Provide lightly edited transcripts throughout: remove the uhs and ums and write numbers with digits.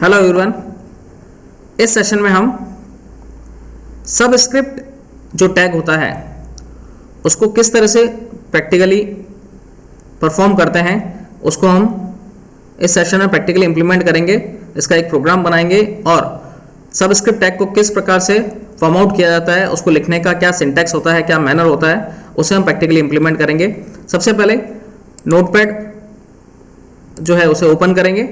Hello everyone. इस session में हम सबस्क्रिप्ट जो टैग होता है उसको किस तरह से प्रैक्टिकली परफॉर्म करते हैं उसको हम इस सेशन में प्रैक्टिकली इंप्लीमेंट करेंगे। इसका एक प्रोग्राम बनाएंगे और सबस्क्रिप्ट टैग को किस प्रकार से फॉर्म आउट किया जाता है, उसको लिखने का क्या सिंटैक्स होता है, क्या मैनर होता है, उसे हम प्रैक्टिकली इंप्लीमेंट करेंगे। सबसे पहले नोटपैड जो है उसे ओपन करेंगे।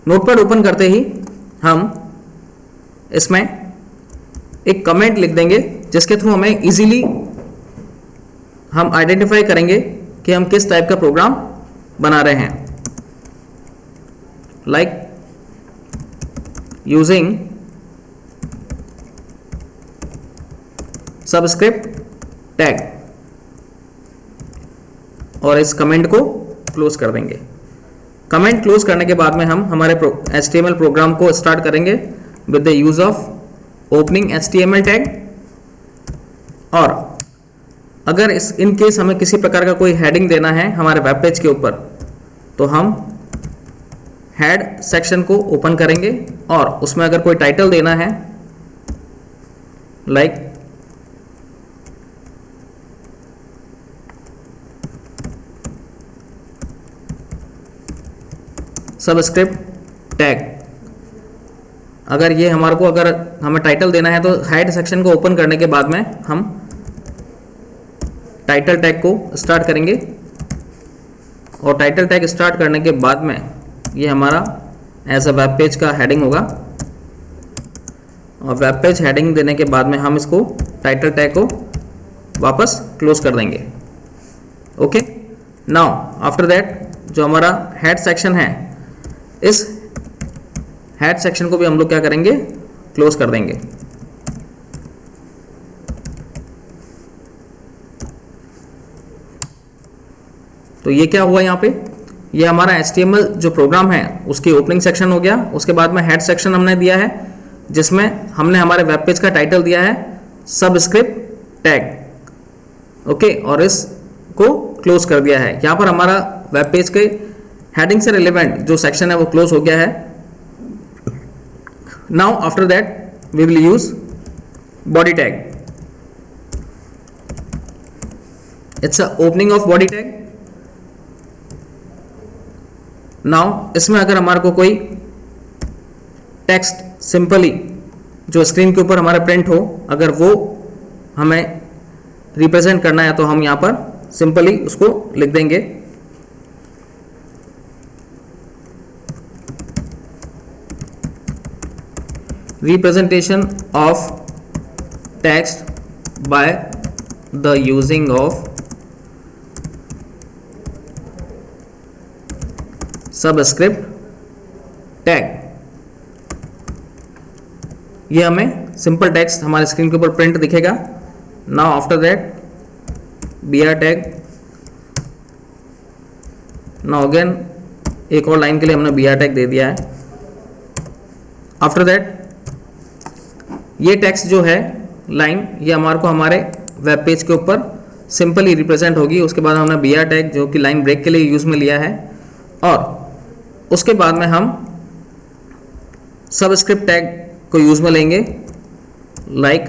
नोटपैड ओपन करते ही हम इसमें एक कमेंट लिख देंगे जिसके थ्रू हमें इजीली हम आइडेंटिफाई करेंगे कि हम किस टाइप का प्रोग्राम बना रहे हैं। लाइक यूजिंग सबस्क्रिप्ट टैग और इस कमेंट को क्लोज कर देंगे। कमेंट क्लोज करने के बाद में हम हमारे HTML प्रोग्राम को स्टार्ट करेंगे with the use of opening HTML tag. और अगर इन केस हमें किसी प्रकार का कोई हेडिंग देना है हमारे वेब पेज के ऊपर तो हम हेड सेक्शन को ओपन करेंगे और उसमें अगर कोई टाइटल देना है लाइक सबस्क्रिप्ट टैग, अगर ये अगर हमें टाइटल देना है तो हेड सेक्शन को ओपन करने के बाद में हम टाइटल टैग को स्टार्ट करेंगे और टाइटल टैग स्टार्ट करने के बाद में ये हमारा एज अ वेब पेज का हेडिंग होगा और वेब पेज हेडिंग देने के बाद में हम इसको टाइटल टैग को वापस क्लोज कर देंगे। ओके, नाउ आफ्टर दैट जो हमारा हेड सेक्शन है इस हेड सेक्शन को भी हम लोग क्या करेंगे, क्लोज कर देंगे। तो ये क्या हुआ यहाँ पे, ये हमारा HTML जो प्रोग्राम है उसकी ओपनिंग सेक्शन हो गया। उसके बाद में हेड सेक्शन हमने दिया है जिसमें हमने हमारे वेब पेज का टाइटल दिया है सबस्क्रिप्ट टैग। ओके, और इसको क्लोज कर दिया है। यहाँ पर हमारा वेब पेज के हेडिंग से रिलेवेंट जो सेक्शन है वो क्लोज हो गया है। Now after that we will use body tag. It's a opening of body tag. Now इसमें अगर हमारे को कोई टेक्स्ट सिंपली जो स्क्रीन के ऊपर हमारा प्रिंट हो, अगर वो हमें रिप्रेजेंट करना है तो हम यहाँ पर सिंपली उसको लिख देंगे representation of text by the using of subscript tag। ये हमें सिंपल टेक्स्ट हमारे स्क्रीन के ऊपर प्रिंट दिखेगा। Now after that br tag. Now again एक और लाइन के लिए हमने br टैग दे दिया है। आफ्टर दैट ये टेक्स्ट जो है लाइन ये हमारे वेब पेज के ऊपर सिंपली रिप्रेजेंट होगी। उसके बाद हमने br टैग जो कि लाइन ब्रेक के लिए यूज में लिया है और उसके बाद में हम सबस्क्रिप्ट टैग को यूज में लेंगे लाइक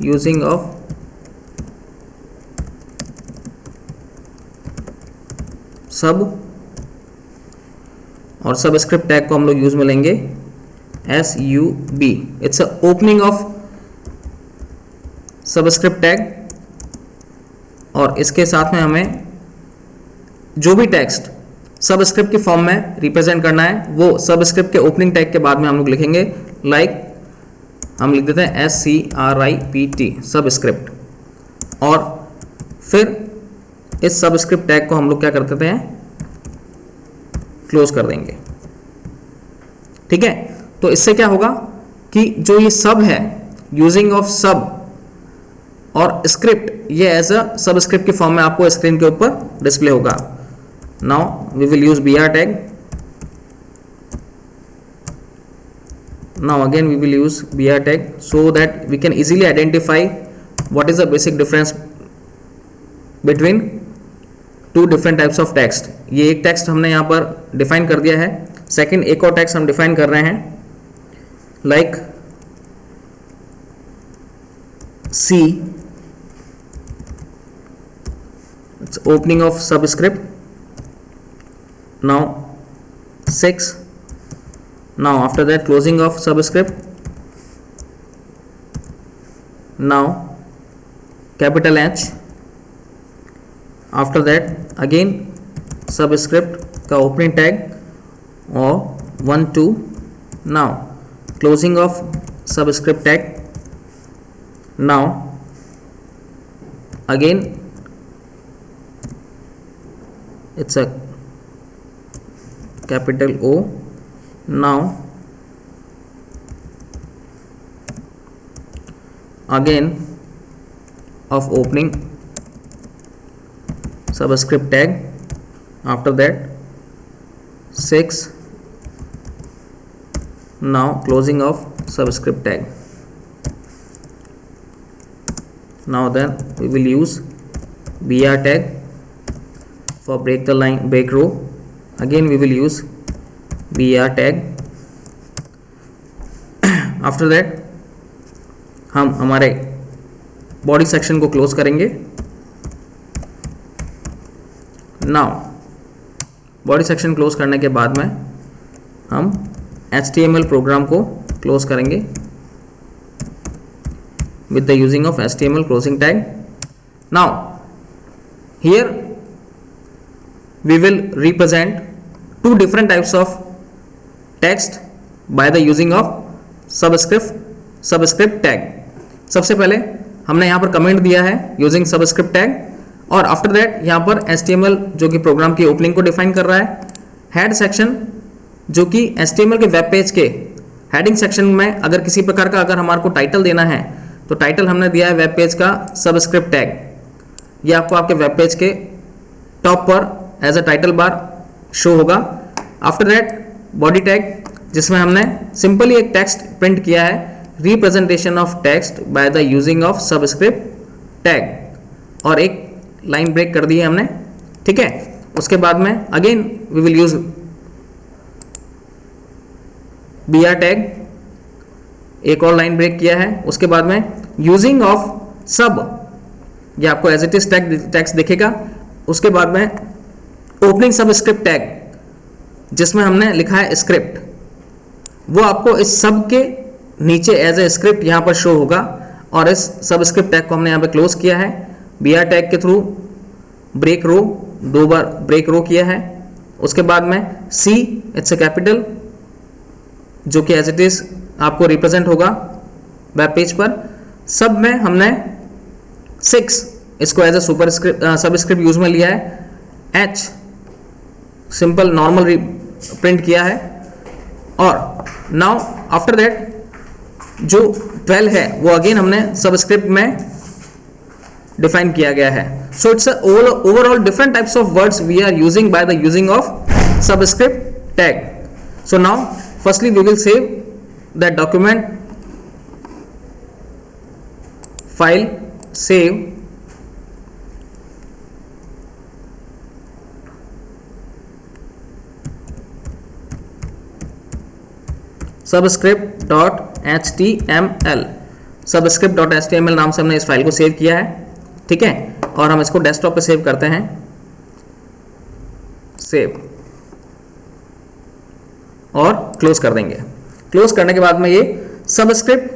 यूजिंग ऑफ सब और सबस्क्रिप्ट टैग को हम लोग यूज में लेंगे SUB। It's a opening of subscript tag और इसके साथ में हमें जो भी टेक्स्ट सबस्क्रिप्ट की फॉर्म में रिप्रेजेंट करना है वो सबस्क्रिप्ट के ओपनिंग टैग के बाद में हम लोग लिखेंगे लाइक हम लिख देते हैं SCRIPT सबस्क्रिप्ट और फिर इस सबस्क्रिप्ट टैग को हम लोग क्या कर देते हैं, क्लोज कर देंगे। ठीक है, तो इससे क्या होगा कि जो ये सब है यूजिंग ऑफ सब और स्क्रिप्ट ये एज अ सबस्क्रिप्ट की फॉर्म में आपको स्क्रीन के ऊपर डिस्प्ले होगा। Now we will use br tag. now again we will use br tag so that we can easily identify what is the basic difference between two different types of text. ये एक text हमने यहाँ पर define कर दिया है। Second एक और टेक्स्ट हम डिफाइन कर रहे हैं, like C opening of subscript, now 6, now after that closing of subscript, now capital H, after that again subscript का ओपनिंग टैग और 1 2, now closing of subscript tag, now again it's a capital O, now again of opening subscript tag, after that 6, now closing of subscript tag, now then we will use br tag for break the line, break row, again we will use br tag, after that हम हमारे body section को close करेंगे। Now body section close करने के बाद में हम HTML programme को क्लोज करेंगे with the using of HTML closing tag. Now here we will represent two different types of text by the using of subscript tag. सबसे पहले हमने यहाँ पर कमेंट दिया है यूजिंग सबस्क्रिप्ट टैग, और आफ्टर दैट यहाँ पर HTML जो कि प्रोग्राम की ओपनिंग को डिफाइन कर रहा है, हेड सेक्शन जो कि HTML के वेब पेज के हेडिंग सेक्शन में अगर किसी प्रकार का अगर हमारे को टाइटल देना है तो टाइटल हमने दिया है वेब पेज का सबस्क्रिप्ट टैग। ये आपको आपके वेब पेज के टॉप पर as a title bar show होगा। आफ्टर दैट बॉडी टैग जिसमें हमने सिंपली एक टेक्स्ट प्रिंट किया है, representation of text by the using of subscript tag, और एक लाइन ब्रेक कर दी है हमने, ठीक है। उसके बाद में again we will use br tag, एक और लाइन ब्रेक किया है। उसके बाद में यूजिंग ऑफ सब, ये आपको एज इट इज टेक्स्ट दिखेगा। उसके बाद में ओपनिंग सबस्क्रिप्ट टैग जिसमें हमने लिखा है स्क्रिप्ट, वो आपको इस सब के नीचे एज ए स्क्रिप्ट यहाँ पर शो होगा, और इस सबस्क्रिप्ट टैग को हमने यहाँ पे क्लोज किया है br टैग के थ्रू। ब्रेक रो, 2 बार ब्रेक रो किया है। उसके बाद में C इट्स ए कैपिटल जो कि एज इट इज आपको रिप्रेजेंट होगा वेब पेज पर। सब में हमने 6 इसको as a super subscript use में लिया है। H सिंपल नॉर्मल प्रिंट किया है, और नाउ आफ्टर दैट जो 12 है वो अगेन हमने सबस्क्रिप्ट में डिफाइन किया गया है। So it's overall different types of words we are using by the using of subscript tag. So now firstly we will save that document, file, save, subscript.html, subscript.html नाम से हमने इस file को save किया है, ठीक है। और हम इसको डेस्कटॉप पे सेव करते हैं, सेव, और क्लोज कर देंगे। क्लोज करने के बाद में ये सबस्क्रिप्ट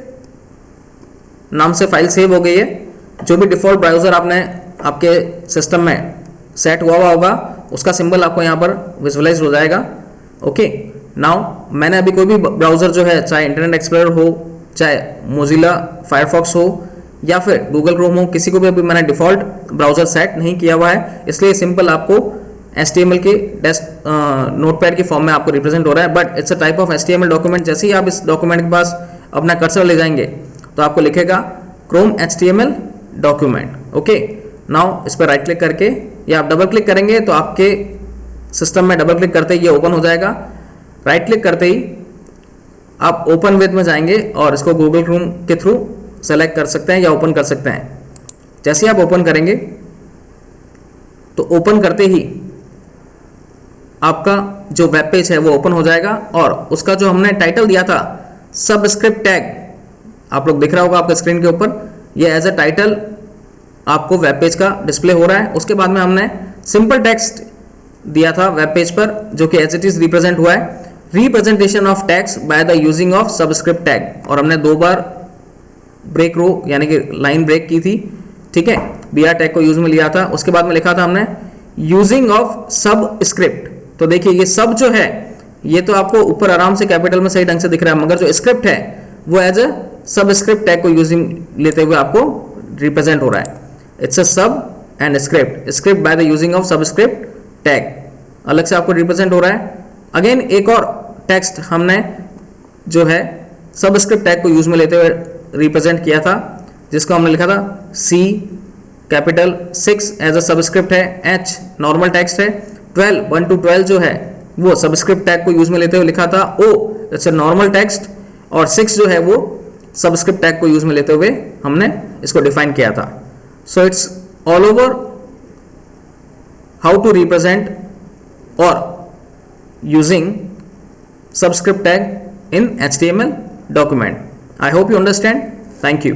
नाम से फाइल सेव हो गई है। जो भी डिफॉल्ट ब्राउजर आपने आपके सिस्टम में सेट हुआ होगा उसका सिंबल आपको यहाँ पर विजुअलाइज हो जाएगा। ओके, नाउ मैंने अभी कोई भी ब्राउज़र जो है, चाहे इंटरनेट एक्सप्लोरर हो, चाहे मोजिला फायरफॉक्स हो या फिर गूगल क्रोम हो, किसी को भी अभी मैंने डिफ़ॉल्ट ब्राउज़र सेट नहीं किया हुआ है, इसलिए सिंपल आपको HTML के नोटपैड के फॉर्म में आपको रिप्रेजेंट हो रहा है। But it's a type of HTML document. जैसे ही आप इस डॉक्यूमेंट के पास अपना कर्सर ले जाएंगे तो आपको लिखेगा Chrome HTML document. Okay, now इस पर राइट क्लिक करके या आप डबल क्लिक करेंगे तो आपके सिस्टम में डबल क्लिक करते ही ये ओपन हो जाएगा। राइट क्लिक करते ही आप ओपन विद में जाएंगे और इसको गूगल क्रोम के थ्रू सेलेक्ट कर सकते हैं या ओपन कर सकते हैं। जैसे ही आप ओपन करेंगे तो ओपन करते ही आपका जो वेब पेज है वो ओपन हो जाएगा और उसका जो हमने टाइटल दिया था सबस्क्रिप्ट टैग, आप लोग दिख रहा होगा आपका स्क्रीन के ऊपर, ये एज अ टाइटल आपको वेब पेज का डिस्प्ले हो रहा है। उसके बाद में हमने सिंपल टेक्स्ट दिया था वेब पेज पर जो कि एज इट इज रिप्रेजेंट हुआ है, representation of text by the using of subscript tag, और हमने 2 बार ब्रेक रो यानी कि लाइन ब्रेक की थी, ठीक है, br टैग को यूज में लिया था। उसके बाद में लिखा था हमने यूजिंग ऑफ सबस्क्रिप्ट। तो देखिए ये सब जो है ये तो आपको ऊपर आराम से कैपिटल में सही ढंग से दिख रहा है, मगर जो स्क्रिप्ट है वो एज अ सबस्क्रिप्ट टैग को यूजिंग लेते हुए आपको रिप्रेजेंट हो रहा है। इट्स अ सब and script, script bye the using of subscript tag अलग से आपको रिप्रेजेंट हो रहा है। अगेन एक और टेक्स्ट हमने जो है सबस्क्रिप्ट टैग को यूज में लेते हुए रिप्रेजेंट किया था, जिसको हमने लिखा था C capital 6 as a subscript है, H नॉर्मल टेक्स्ट है, 12 1 to 12 जो है वो सबस्क्रिप्ट टैग को यूज में लेते हुए लिखा था, O it's a normal text, और 6 जो है वो सबस्क्रिप्ट टैग को यूज में लेते हुए हमने इसको डिफाइन किया था। So it's all over how to represent और using subscript tag in HTML document. I hope you understand. Thank you.